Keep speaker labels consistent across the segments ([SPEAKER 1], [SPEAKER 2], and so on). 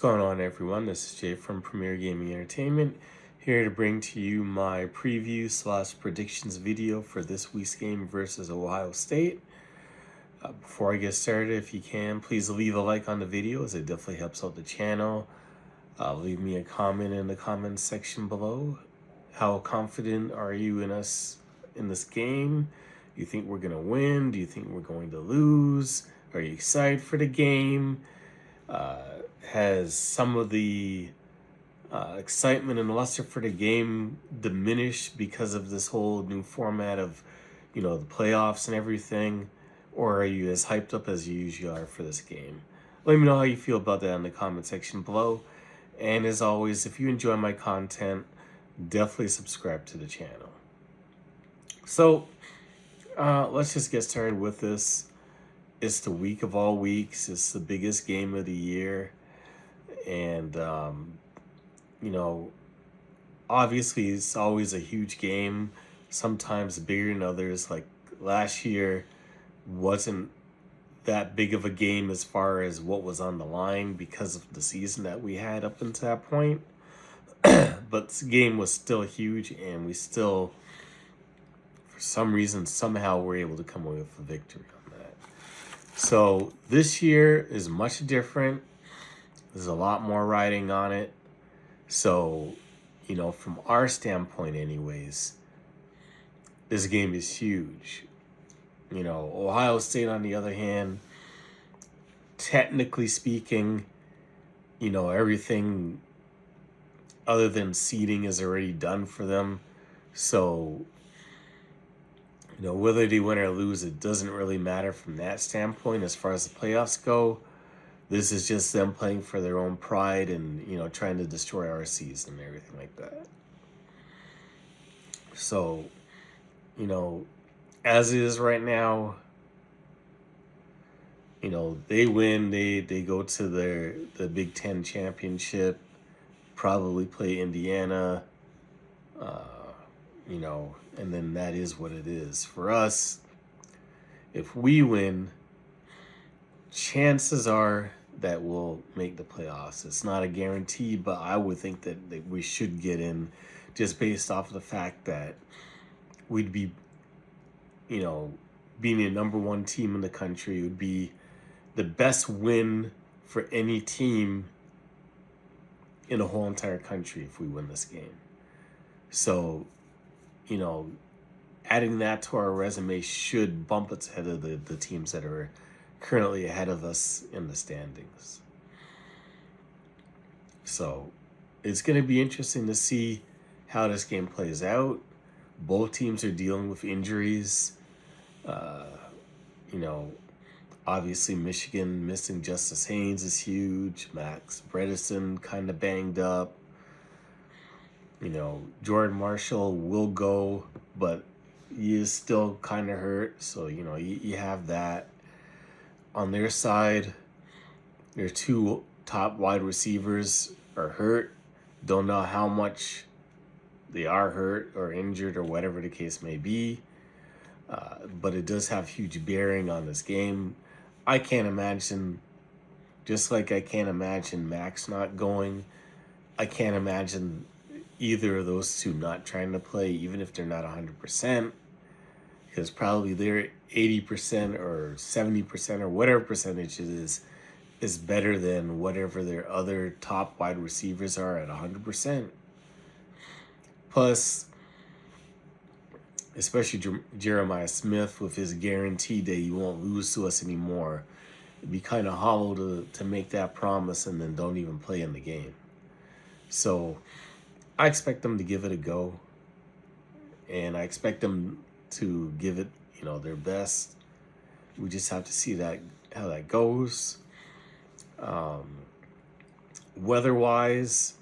[SPEAKER 1] going on, everyone? This is Jay from Premier Gaming Entertainment, here to bring to you my preview slash predictions video for this week's game versus Ohio State. Before I get started, if you can, please leave a like on the video, as it definitely helps out the channel. Leave me a comment in the comments section below. How confident are you in us in this game? Do you think we're going to win? Do you think we're going to lose? Are you excited for the game? Has some of the excitement and luster for the game diminished because of this whole new format of, the playoffs and everything? Or are you as hyped up as you usually are for this game? Let me know how you feel about that in the comment section below. And as always, if you enjoy my content, definitely subscribe to the channel. So let's just get started with this. It's the week of all weeks. It's the biggest game of the year. And, obviously it's always a huge game, sometimes bigger than others. Like last year wasn't that big of a game as far as what was on the line because of the season that we had up until that point. But this game was still huge, and we still, for some reason, somehow were able to come away with a victory on that. So this year is much different. There's a lot more riding on it. So, from our standpoint anyways, this game is huge. Ohio State, on the other hand, technically speaking, everything other than seeding is already done for them. So, whether they win or lose, it doesn't really matter from that standpoint as far as the playoffs go. This is just them playing for their own pride and, trying to destroy our season and everything like that. So, as it is right now, they win, they go to the Big Ten championship, probably play Indiana, and then that is what it is. For us, if we win, chances are that we'll make the playoffs. It's not a guarantee, but I would think that we should get in, just based off of the fact that we'd be, being a number one team in the country would be the best win for any team in the whole entire country if we win this game. So, adding that to our resume should bump us ahead of the teams that are currently ahead of us in the standings. So it's going to be interesting to see how this game plays out. Both teams are dealing with injuries. Obviously Michigan missing Justice Haynes is huge. Max Bredesen kind of banged up. Jordan Marshall will go, but he is still kind of hurt. So, you have that. On their side, their two top wide receivers are hurt. Don't know how much they are hurt or injured or whatever the case may be. But it does have huge bearing on this game. I can't imagine, just like I can't imagine Max not going, I can't imagine either of those two not trying to play, even if they're not 100%, because probably they're 80% or 70% or whatever percentage it is better than whatever their other top wide receivers are at 100%. Plus, especially Jeremiah Smith with his guarantee that he won't lose to us anymore. It'd be kind of hollow to make that promise and then don't even play in the game. So I expect them to give it a go, and I expect them to give it, their best. We just have to see how that goes. Weather-wise,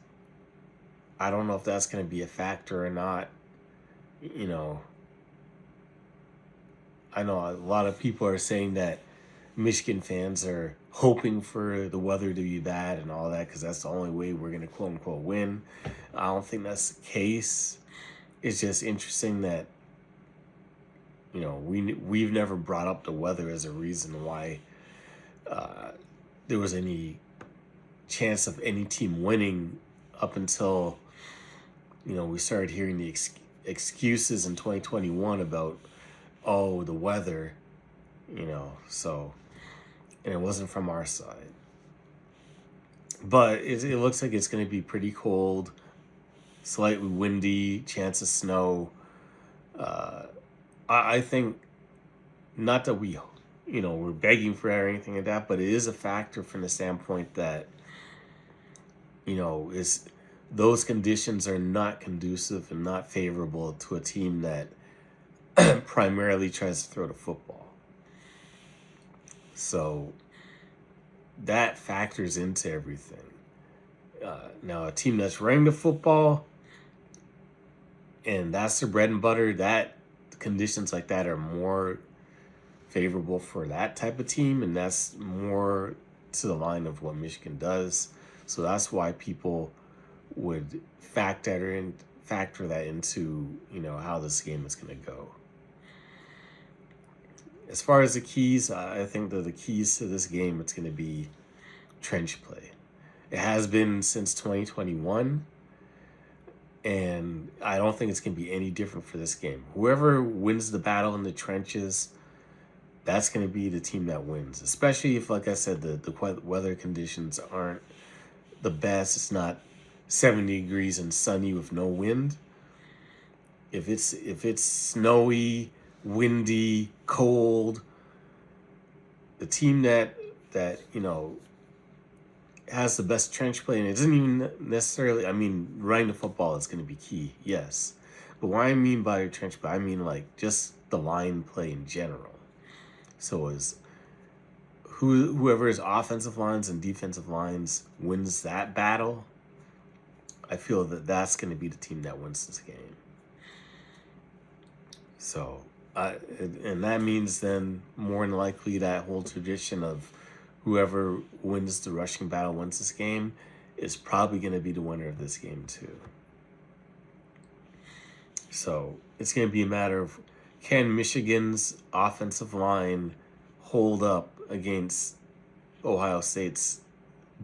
[SPEAKER 1] I don't know if that's going to be a factor or not. I know a lot of people are saying that Michigan fans are hoping for the weather to be bad and all that, because that's the only way we're going to quote-unquote win. I don't think that's the case. It's just interesting that, we've never brought up the weather as a reason why there was any chance of any team winning up until, we started hearing the excuses in 2021 about, oh, the weather, so, and it wasn't from our side. But it looks like it's going to be pretty cold, slightly windy, chance of snow. I think, not that we're begging for it or anything like that, but it is a factor from the standpoint that, is those conditions are not conducive and not favorable to a team that primarily tries to throw the football. So that factors into everything. Now, a team that's running the football and that's their bread and butter, that conditions like that are more favorable for that type of team, and that's more to the line of what Michigan does. So that's why people would factor that into how this game is going to go. As far as the keys, I think that the keys to this game, it's going to be trench play. It has been since 2021, and I don't think it's going to be any different for this game. Whoever wins the battle in the trenches, that's going to be the team that wins, especially if, like I said, the weather conditions aren't the best. It's not 70 degrees and sunny with no wind. If it's snowy, windy, cold, the team that has the best trench play, and it doesn't even necessarily, running the football is going to be key, yes. But what I mean by trench play, I mean like just the line play in general. So is whoever's offensive lines and defensive lines wins that battle, I feel that that's going to be the team that wins this game. So, and that means then more than likely that whole tradition of whoever wins the rushing battle wins this game is probably going to be the winner of this game too. So it's going to be a matter of, can Michigan's offensive line hold up against Ohio State's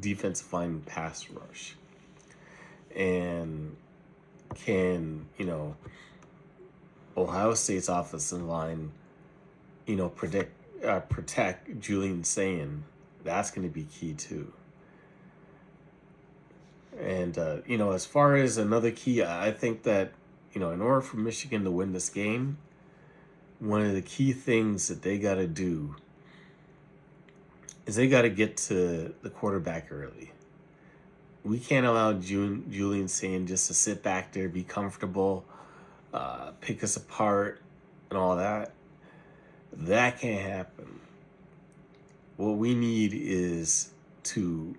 [SPEAKER 1] defensive line pass rush? And can, Ohio State's offensive line, protect Julian Sayin? That's going to be key too. And, as far as another key, I think that, in order for Michigan to win this game, one of the key things that they got to do is they got to get to the quarterback early. We can't allow Julian Sayin just to sit back there, be comfortable, pick us apart, and all that. That can't happen. What we need is to,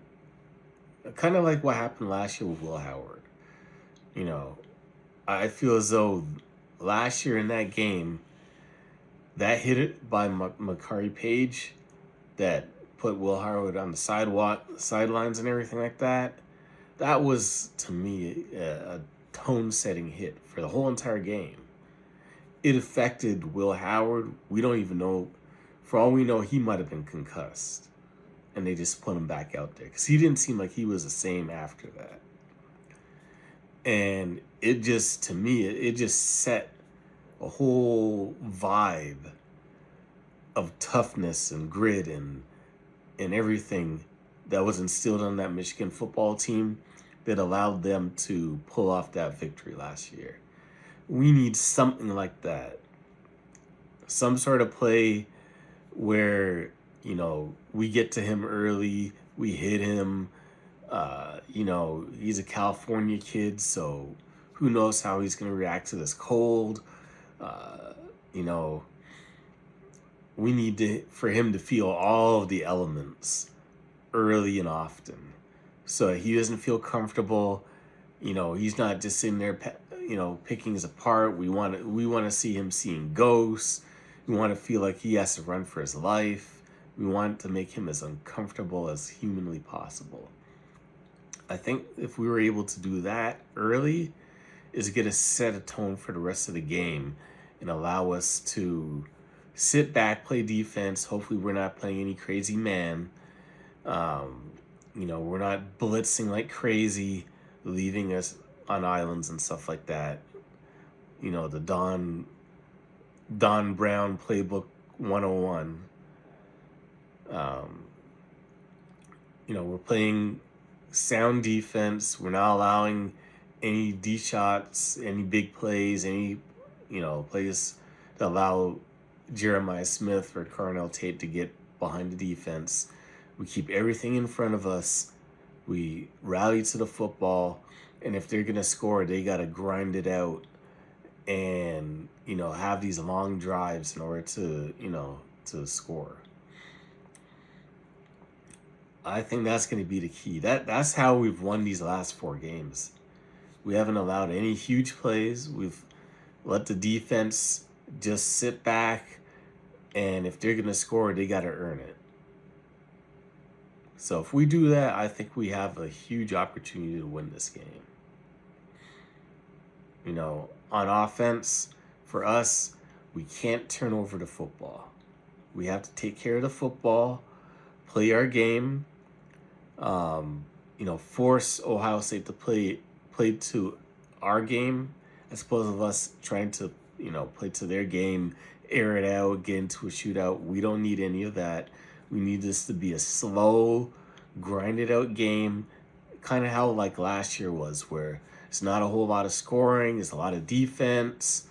[SPEAKER 1] kind of like what happened last year with Will Howard. I feel as though last year in that game, that hit it by Makari Page that put Will Howard on the sidelines and everything like that, that was, to me, a tone-setting hit for the whole entire game. It affected Will Howard. We don't even know. For all we know, he might have been concussed. And they just put him back out there. Because he didn't seem like he was the same after that. And it just, to me, it just set a whole vibe of toughness and grit and everything that was instilled on that Michigan football team that allowed them to pull off that victory last year. We need something like that. Some sort of play where, we get to him early, we hit him. He's a California kid, so who knows how he's going to react to this cold. We need for him to feel all of the elements early and often, so he doesn't feel comfortable. He's not just sitting there, picking us apart. We want to see him seeing ghosts. We want to feel like he has to run for his life. We want to make him as uncomfortable as humanly possible. I think if we were able to do that early, is going to set a tone for the rest of the game and allow us to sit back, play defense. Hopefully we're not playing any crazy man. We're not blitzing like crazy, leaving us on islands and stuff like that. The Don Brown playbook 101. We're playing sound defense. We're not allowing any D shots, any big plays, any plays that allow Jeremiah Smith or Carnell Tate to get behind the defense. We keep everything in front of us. We rally to the football, and if they're gonna score, they gotta grind it out and have these long drives in order to score. I think that's going to be the key. That's how we've won these last 4 games. We haven't allowed any huge plays. We've let the defense just sit back, and if they're going to score, they got to earn it. So if we do that, I think we have a huge opportunity to win this game. On offense, for us, we can't turn over the football. We have to take care of the football, play our game, force Ohio State to play to our game, as opposed to us trying to, play to their game, air it out, get into a shootout. We don't need any of that. We need this to be a slow, grinded out game, kind of how like last year was, where it's not a whole lot of scoring, it's a lot of defense.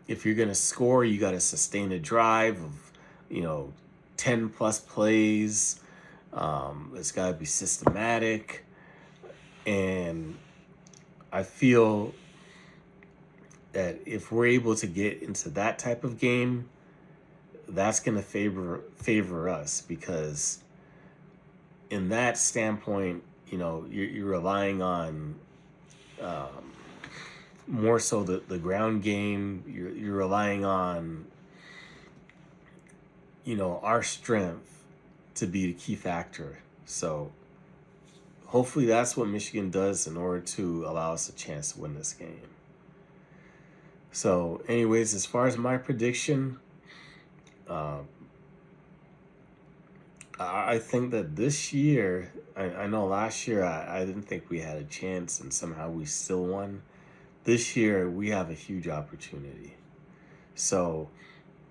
[SPEAKER 1] If you're gonna score, you got to sustain a drive of 10 plus plays. It's got to be systematic, and I feel that if we're able to get into that type of game, that's going to favor us, because in that standpoint, you're relying on more so the ground game. You're relying on our strength to be the key factor. So hopefully that's what Michigan does in order to allow us a chance to win this game. So anyways, as far as my prediction, I think that this year, I know last year I didn't think we had a chance, and somehow we still won. This year we have a huge opportunity. So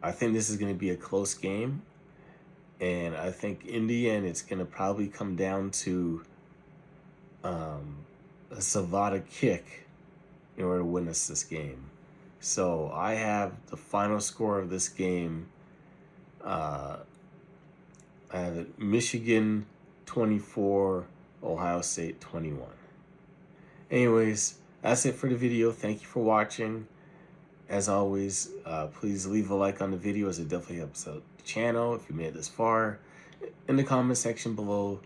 [SPEAKER 1] I think this is going to be a close game. And I think in the end, it's going to probably come down to a Zavada kick in order to win us this game. So I have the final score of this game. I have it Michigan 24, Ohio State 21. Anyways, that's it for the video. Thank you for watching. As always, please leave a like on the video, as it definitely helps out the channel if you made it this far. In the comment section below,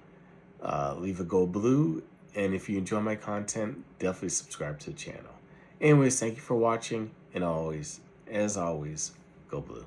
[SPEAKER 1] leave a go blue. And if you enjoy my content, definitely subscribe to the channel. Anyways, thank you for watching, and as always, go blue.